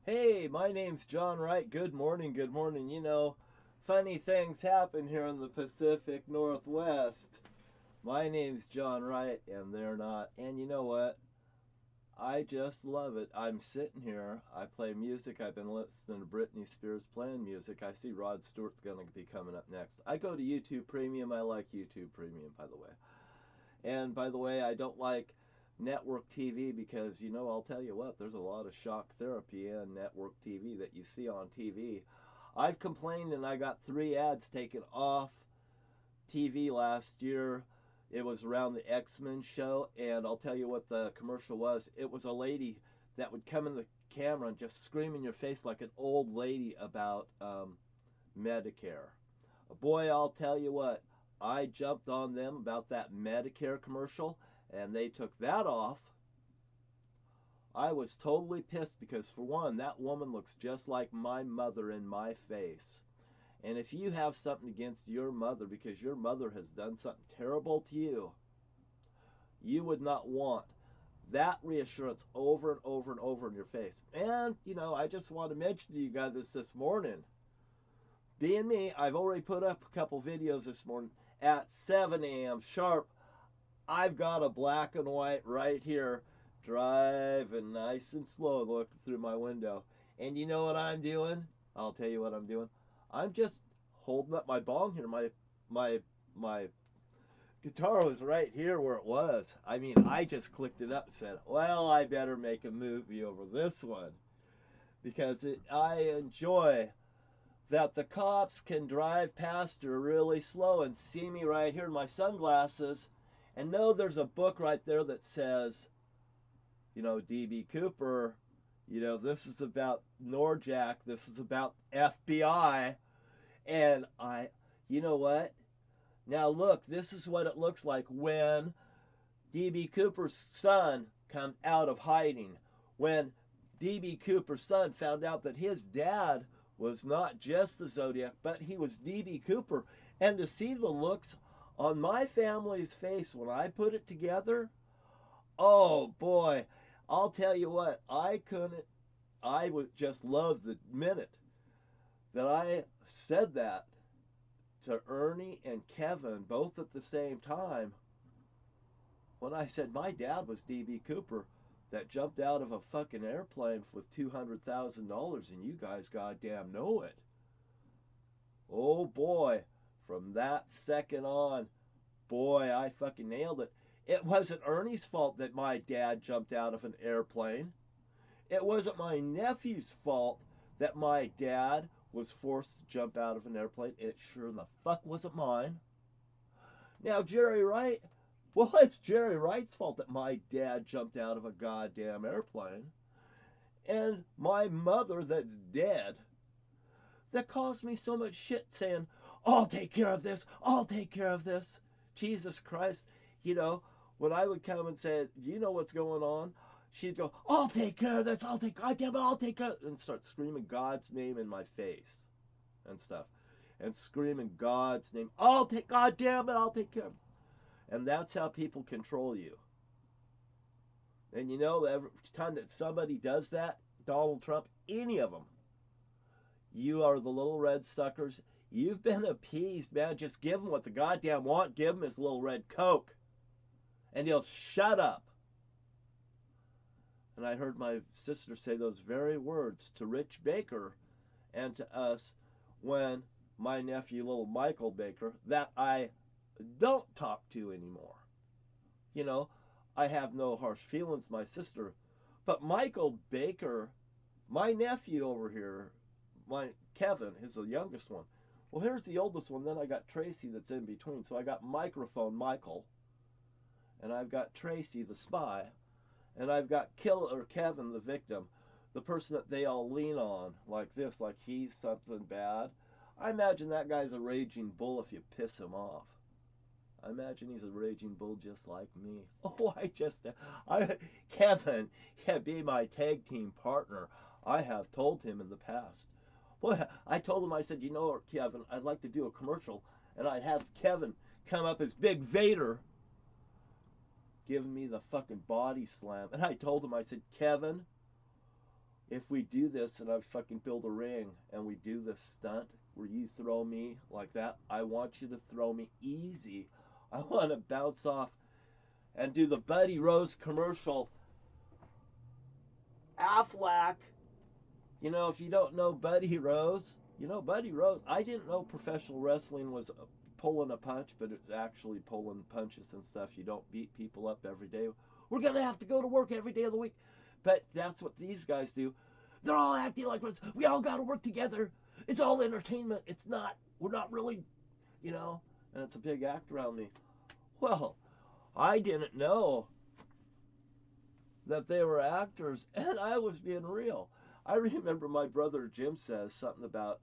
Hey, my name's John Wright. Good morning, good morning. Funny things happen here in the Pacific Northwest. My name's John Wright, and they're not. And you know what? I just love it. I'm sitting here. I play music. I've been listening to Britney Spears playing music. I see Rod Stewart's going to be coming up next. I go to YouTube Premium. I like YouTube Premium, by the way. And by the way, I don't like network TV because, I'll tell you what, there's a lot of shock therapy in network TV that you see on TV. I've complained and I got 3 ads taken off TV last year. It was around the X-Men show, and I'll tell you what the commercial was. It was a lady that would come in the camera and just scream in your face like an old lady about Medicare. Boy, I'll tell you what, I jumped on them about that Medicare commercial, and they took that off. I was totally pissed because, for one, that woman looks just like my mother in my face. And if you have something against your mother because your mother has done something terrible to you, you would not want that reassurance over and over and over in your face. And, I just want to mention to you guys this morning. Being me, I've already put up a couple videos this morning at 7 a.m. sharp. I've got a black and white right here, driving nice and slow, looking through my window. And you know what I'm doing? I'll tell you what I'm doing. I'm just holding up my bong here. My guitar was right here where it was. I mean, I just clicked it up and said, well, I better make a movie over this one. Because I enjoy that the cops can drive past her really slow and see me right here in my sunglasses and know there's a book right there that says, D.B. Cooper, this is about Norjack, this is about FBI. And you know what? Now look, this is what it looks like when D.B. Cooper's son comes out of hiding. When D.B. Cooper's son found out that his dad was not just the Zodiac, but he was D.B. Cooper. And to see the looks on my family's face when I put it together, oh boy, I'll tell you what, I would just love the minute that I said that to Ernie and Kevin both at the same time when I said my dad was D.B. Cooper that jumped out of a fucking airplane with $200,000 and you guys goddamn know it. Oh boy, from that second on, boy, I fucking nailed it. It wasn't Ernie's fault that my dad jumped out of an airplane. It wasn't my nephew's fault that my dad was forced to jump out of an airplane. It sure the fuck wasn't mine. Now, Jerry Wright, well, it's Jerry Wright's fault that my dad jumped out of a goddamn airplane. And my mother that's dead, that caused me so much shit saying, I'll take care of this, I'll take care of this. Jesus Christ, when I would come and say, do you know what's going on? She'd go, I'll take care of this, I'll take care of it, and start screaming God's name in my face and stuff. And screaming God's name, God damn it, I'll take care of it. And that's how people control you. And every time that somebody does that, Donald Trump, any of them, you are the little red suckers. You've been appeased, man. Just give him what the goddamn want. Give him his little red Coke. And he'll shut up. And I heard my sister say those very words to Rich Baker and to us when my nephew, little Michael Baker, that I don't talk to anymore. I have no harsh feelings, my sister. But Michael Baker, my nephew over here, my Kevin is the youngest one. Well, here's the oldest one. Then I got Tracy that's in between. So I got microphone Michael, and I've got Tracy the spy, and I've got Kevin the victim, the person that they all lean on like this, like he's something bad. I imagine that guy's a raging bull if you piss him off. I imagine he's a raging bull just like me. Oh, Kevin, yeah, be my tag team partner. I have told him in the past. Boy, I told him, I said, Kevin, I'd like to do a commercial, and I'd have Kevin come up as Big Vader, giving me the fucking body slam. And I told him, I said, Kevin, if we do this and I fucking build a ring and we do this stunt where you throw me like that, I want you to throw me easy. I want to bounce off and do the Buddy Rose commercial. Aflac. You know, if you don't know Buddy Rose, you know Buddy Rose. I didn't know professional wrestling was pulling a punch, but it's actually pulling punches and stuff. You don't beat people up every day. We're going to have to go to work every day of the week. But that's what these guys do. They're all acting like we all got to work together. It's all entertainment. It's not, we're not really, you know, and it's a big act around me. Well, I didn't know that they were actors, and I was being real. I remember my brother Jim says something about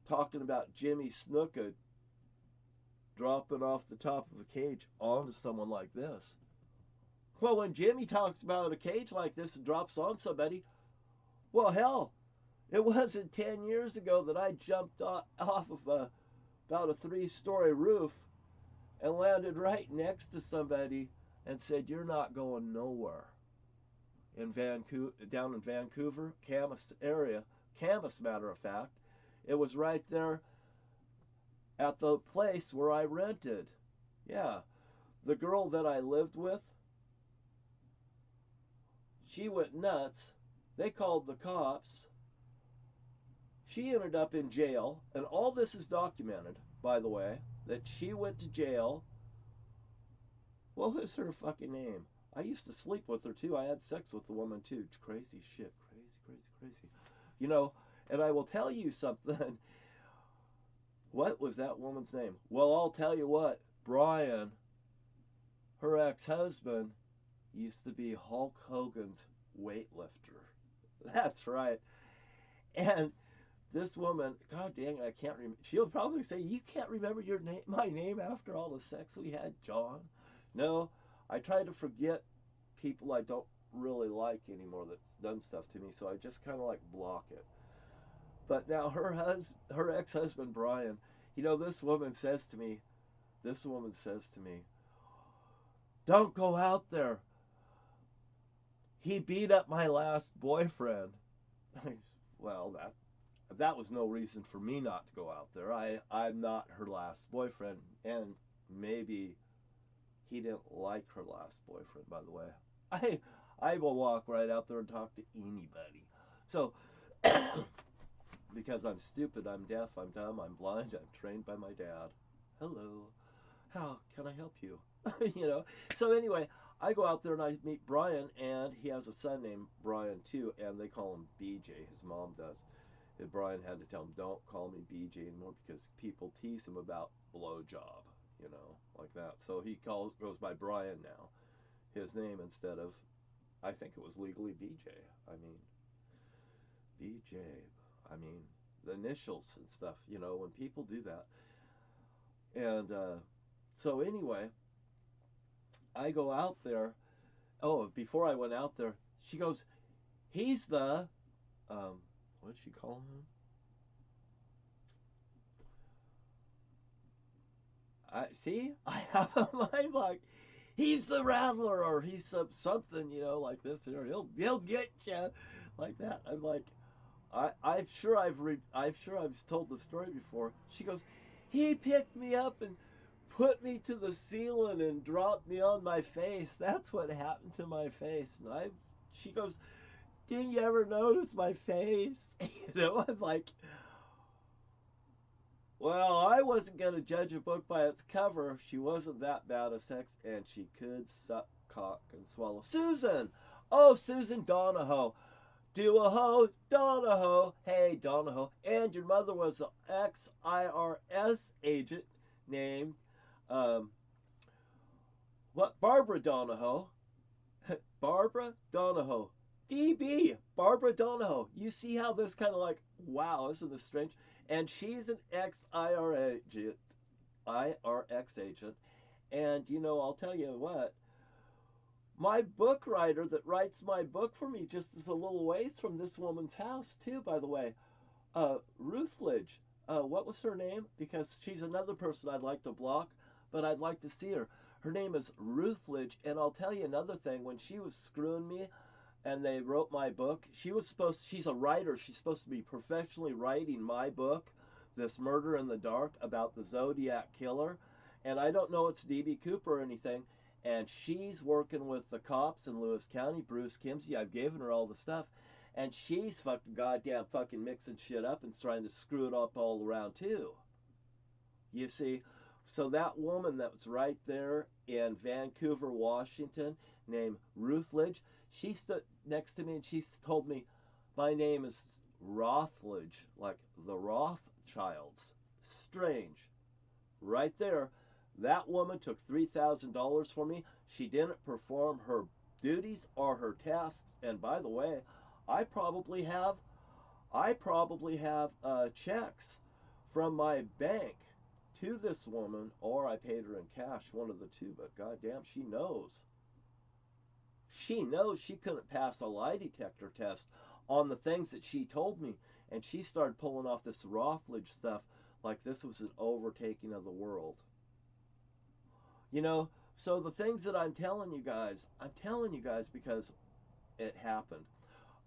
talking about Jimmy Snuka dropping off the top of a cage onto someone like this. Well, when Jimmy talks about a cage like this and drops on somebody, well, hell, it wasn't 10 years ago that I jumped off of about a 3-story roof and landed right next to somebody and said, "You're not going nowhere." In Vancouver, down in Vancouver, Camas area, Camas, matter of fact. It was right there at the place where I rented. Yeah, the girl that I lived with, she went nuts. They called the cops. She ended up in jail, and all this is documented, by the way, that she went to jail. What was her fucking name? I used to sleep with her too. I had sex with the woman too. Crazy shit. Crazy. You know, and I will tell you something. What was that woman's name? Well, I'll tell you what. Brian, her ex-husband, used to be Hulk Hogan's weightlifter. That's right. And this woman, god dang it, I can't remember. She'll probably say, "You can't remember your name, my name after all the sex we had, John." No, I try to forget people I don't really like anymore that's done stuff to me, so I just kind of like block it. But now her ex-husband Brian, you know, this woman says to me, "Don't go out there. He beat up my last boyfriend." Well, that was no reason for me not to go out there. I'm not her last boyfriend, and maybe he didn't like her last boyfriend, by the way. I will walk right out there and talk to anybody. So, because I'm stupid, I'm deaf, I'm dumb, I'm blind, I'm trained by my dad. Hello, how can I help you? You know. So anyway, I go out there and I meet Brian, and he has a son named Brian too, and they call him BJ. His mom does. And Brian had to tell him, "Don't call me BJ anymore," because people tease him about blowjob, you know, like that. So he goes by Brian now, his name, instead of, I think it was legally BJ. I mean, BJ. I mean, the initials and stuff, you know, when people do that. And so anyway, I go out there. Oh, before I went out there, she goes, "He's the, what did she call him? I have a mind like, he's the Rattler, or he's something, you know, like this, or he'll get you, like that." I'm like, I'm sure I've told the story before. She goes, "He picked me up and put me to the ceiling and dropped me on my face. That's what happened to my face." And she goes, "Didn't you ever notice my face?" You know, I'm like, well, I wasn't going to judge a book by its cover. She wasn't that bad at sex, and she could suck cock and swallow. Susan! Oh, Susan Donahoe. Do a ho, Donahoe. Hey, Donahoe. And your mother was an ex-IRS agent named, Barbara Donahoe. Barbara Donahoe. DB, Barbara Donahoe. You see how this kind of like, wow, isn't this strange? And she's an ex-IRS agent. And, you know, I'll tell you what, my book writer that writes my book for me just is a little ways from this woman's house, too, by the way. Ruthlidge. What was her name? Because she's another person I'd like to block, but I'd like to see her. Her name is Ruthlidge, and I'll tell you another thing. When she was screwing me, and they wrote my book. She's a writer. She's supposed to be professionally writing my book, This Murder in the Dark, about the Zodiac Killer. And I don't know it's D.B. Cooper or anything. And she's working with the cops in Lewis County, Bruce Kimsey. I've given her all the stuff. And she's fucking goddamn fucking mixing shit up and trying to screw it up all around too. You see? So that woman that was right there in Vancouver, Washington, named Ruth Lidge, she stood next to me and she told me, my name is Rothledge, like the Rothschilds. Strange. Right there, that woman took $3,000 for me. She didn't perform her duties or her tasks. And by the way, I probably have checks from my bank to this woman, or I paid her in cash, one of the two. But goddamn, she knows. She knows she couldn't pass a lie detector test on the things that she told me. And she started pulling off this Rothledge stuff like this was an overtaking of the world. You know, so the things that I'm telling you guys because it happened.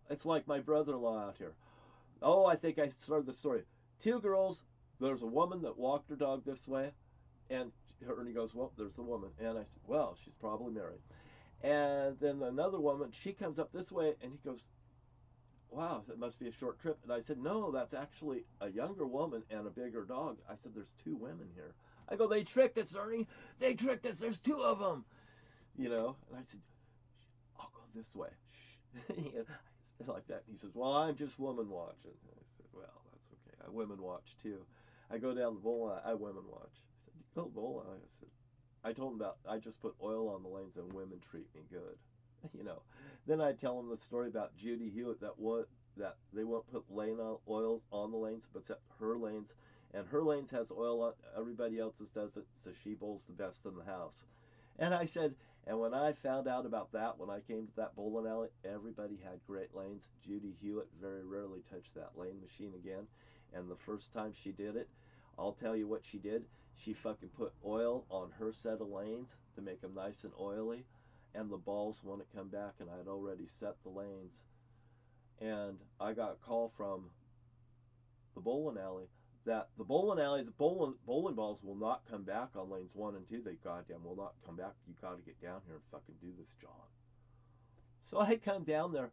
It's like my brother-in-law out here. Oh, I think I started the story. Two girls, there's a woman that walked her dog this way, and he goes, well, there's the woman. And I said, well, she's probably married. And then another woman, she comes up this way, and he goes, wow, that must be a short trip. And I said, no, that's actually a younger woman and a bigger dog. I said, there's two women here. I go, they tricked us, Ernie. They tricked us. There's two of them. You know, and I said, I'll go this way. Like that. And he says, well, I'm just woman watching. I said, well, that's okay. I women watch too. I go down the bowl, I women watch. I said, you go bowl? I said, I told him about, I just put oil on the lanes and women treat me good. You know, then I tell him the story about Judy Hewitt that they won't put oils on the lanes, but except her lanes, and her lanes has oil on, everybody else's doesn't, so she bowls the best in the house. And I said, and when I found out about that, when I came to that bowling alley, everybody had great lanes. Judy Hewitt very rarely touched that lane machine again. And the first time she did it, I'll tell you what she did. She fucking put oil on her set of lanes to make them nice and oily. And the balls wouldn't come back, and I had already set the lanes. And I got a call from the bowling alley that the bowling balls will not come back on lanes 1 and 2. They goddamn will not come back. You got to get down here and fucking do this, John. So I come down there,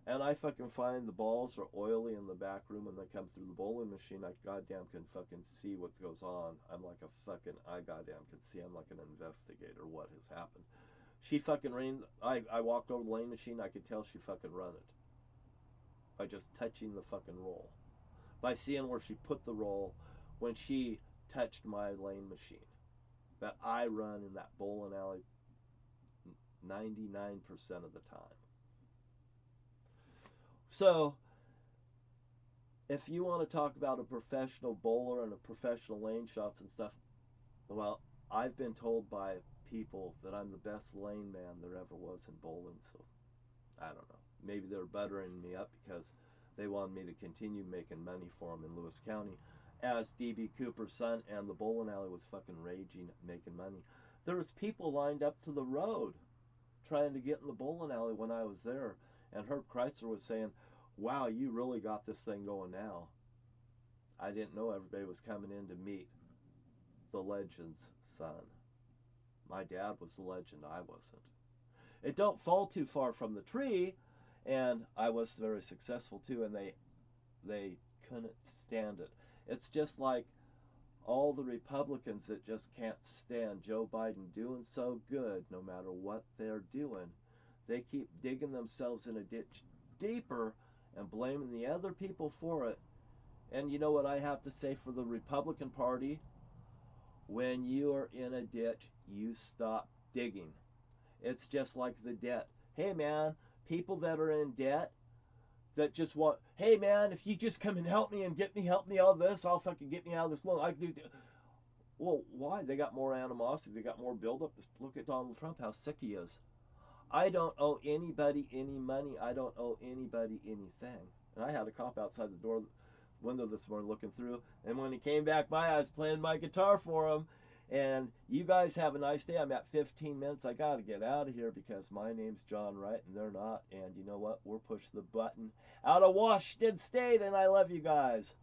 and I fucking find the balls are oily in the back room, and they come through the bowling machine. I goddamn can fucking see what goes on. I'm like a fucking, I goddamn can see. I'm like an investigator. What has happened? She fucking ran. I walked over the lane machine. I could tell she fucking run it by just touching the fucking roll, by seeing where she put the roll when she touched my lane machine that I run in that bowling alley 99% of the time. So if you want to talk about a professional bowler and a professional lane shots and stuff, well, I've been told by people that I'm the best lane man there ever was in bowling. So I don't know. Maybe they're buttering me up because they wanted me to continue making money for them in Lewis County, as D.B. Cooper's son and the bowling alley was fucking raging, making money. There was people lined up to the road trying to get in the bowling alley when I was there, and Herb Kreitzer was saying, wow, you really got this thing going now. I didn't know everybody was coming in to meet the legend's son. My dad was the legend, I wasn't. It don't fall too far from the tree, and I was very successful too, and they couldn't stand it. It's just like all the Republicans that just can't stand Joe Biden doing so good no matter what they're doing. They keep digging themselves in a ditch deeper and blaming the other people for it. And you know what I have to say for the Republican Party? When you are in a ditch, you stop digging. It's just like the debt. Hey man, people that are in debt, that just want, hey man, if you just come and help me all this, I'll fucking get me out of this loan. I can do. Well, why? They got more animosity. They got more buildup. Look at Donald Trump, how sick he is. I don't owe anybody any money. I don't owe anybody anything. And I had a cop outside the window this morning looking through, and when he came back by, I was playing my guitar for him, And you guys have a nice day. I'm at 15 minutes. I got to get out of here because my name's John Wright and they're not. And you know what? We're pushing the button out of Washington State, and I love you guys.